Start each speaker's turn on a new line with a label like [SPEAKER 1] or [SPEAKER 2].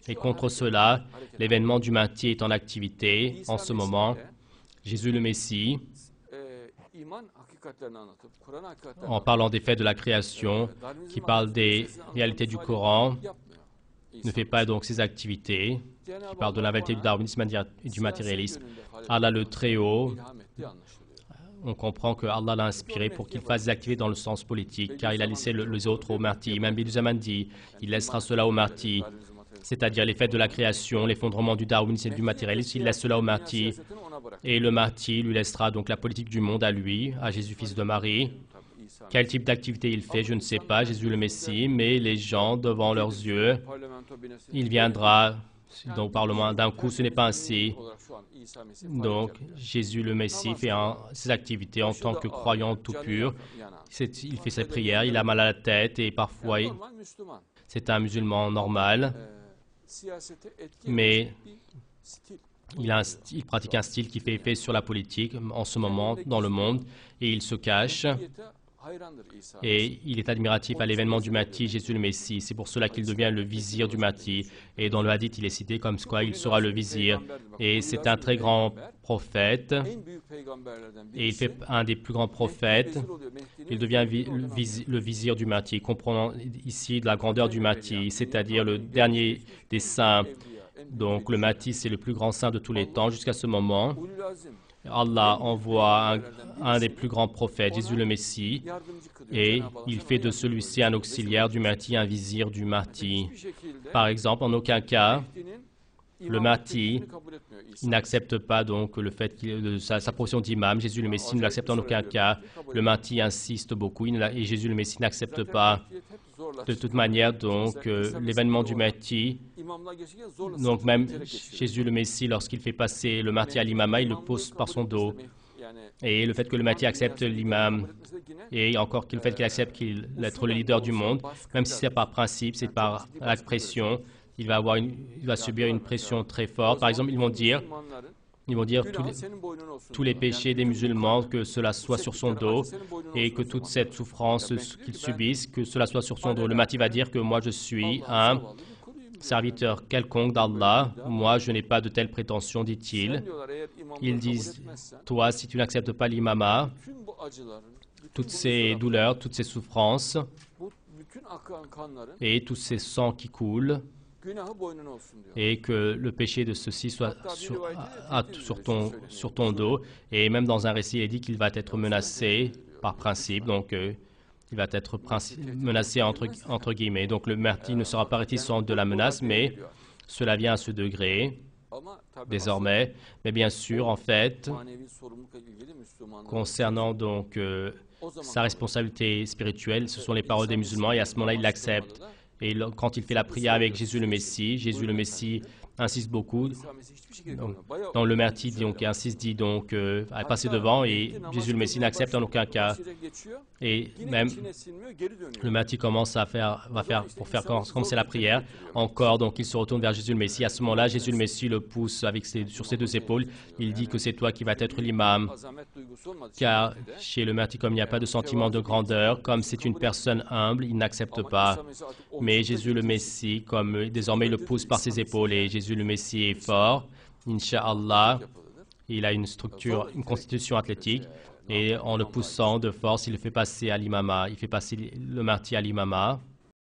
[SPEAKER 1] Et contre cela, l'événement du Mahdi est en activité en ce moment. Jésus le Messie, en parlant des faits de la création, qui parle des réalités du Coran, ne fait pas donc ses activités, qui parle de la réalité du darwinisme et du matérialisme. Allah le Très-Haut, on comprend que Allah l'a inspiré pour qu'il fasse des activités dans le sens politique, car il a laissé les autres au Mahdi. Imam Bidouzaman dit, il laissera cela au Mahdi, c'est-à-dire les faits de la création, l'effondrement du darwinisme et du matérialisme, il laisse cela au Mahdi. Et le Mahdi lui laissera donc la politique du monde à lui, à Jésus, fils de Marie. Quel type d'activité il fait, je ne sais pas, Jésus le Messie, mais les gens, devant leurs yeux, il viendra au Parlement d'un coup, ce n'est pas ainsi. Donc, Jésus le Messie fait ses activités en tant que croyant tout pur. Il fait ses prières, il a mal à la tête et parfois c'est un musulman normal, mais il pratique un style qui fait effet sur la politique en ce moment dans le monde et il se cache. Et il est admiratif à l'événement du Mahdi, Jésus le Messie. C'est pour cela qu'il devient le vizir du Mahdi. Et dans le hadith, il est cité comme quoi il sera le vizir. Et c'est un très grand prophète. Et il fait un des plus grands prophètes. Il devient le vizir du Mahdi, comprenant ici de la grandeur du Mahdi, c'est-à-dire le dernier des saints. Donc le Mahdi, c'est le plus grand saint de tous les temps jusqu'à ce moment. Allah envoie un des plus grands prophètes, Jésus le Messie, et il fait de celui-ci un auxiliaire du Mahdi, un vizir du Mahdi. Par exemple, en aucun cas, le Mahdi n'accepte pas donc le fait sa position d'imam. Jésus le Messie ne l'accepte en aucun cas. Le Mahdi insiste beaucoup et Jésus le Messie n'accepte pas. De toute manière, donc, l'événement du Mahdi, donc même Jésus le Messie, lorsqu'il fait passer le Mahdi à l'imama, il le pose par son dos. Et le fait que le Mahdi accepte l'imam, et encore le fait qu'il accepte d'être le leader du monde, même si c'est par principe, c'est par la pression, il va subir une pression très forte. Par exemple, ils vont dire tous les péchés des musulmans, que cela soit sur son dos, et que toute cette souffrance qu'ils subissent, que cela soit sur son dos. Le Mahdi va dire que moi je suis un serviteur quelconque d'Allah, moi je n'ai pas de telles prétentions, dit-il. Ils disent, toi si tu n'acceptes pas l'imama, toutes ces douleurs, toutes ces souffrances, et tous ces sangs qui coulent, et que le péché de ceci soit sur ton dos. Et même dans un récit, il est dit qu'il va être menacé par principe, donc il va être menacé entre guillemets. Donc le Mahdi ne sera pas réticent de la menace, mais cela vient à ce degré désormais. Mais bien sûr, en fait, concernant donc sa responsabilité spirituelle, ce sont les paroles des musulmans, et à ce moment-là, il l'accepte. Et quand il fait la prière avec Jésus le Messie insiste beaucoup. Donc, dans le Mahdi, donc, insiste, dit donc à passer devant, et Jésus le Messie n'accepte en aucun cas. Et même le Mahdi commence à faire comme c'est la prière, encore, donc il se retourne vers Jésus le Messie. À ce moment-là, Jésus le Messie le pousse sur ses deux épaules. Il dit que c'est toi qui vas être l'imam. Car chez le Mahdi, comme il n'y a pas de sentiment de grandeur, comme c'est une personne humble, il n'accepte pas. Mais Jésus le Messie, comme désormais il le pousse par ses épaules, et Jésus le Messie est fort, Inch'Allah, il a une constitution athlétique, et en le poussant de force, il le fait passer à l'imama. Il fait passer le Mahdi à l'imama.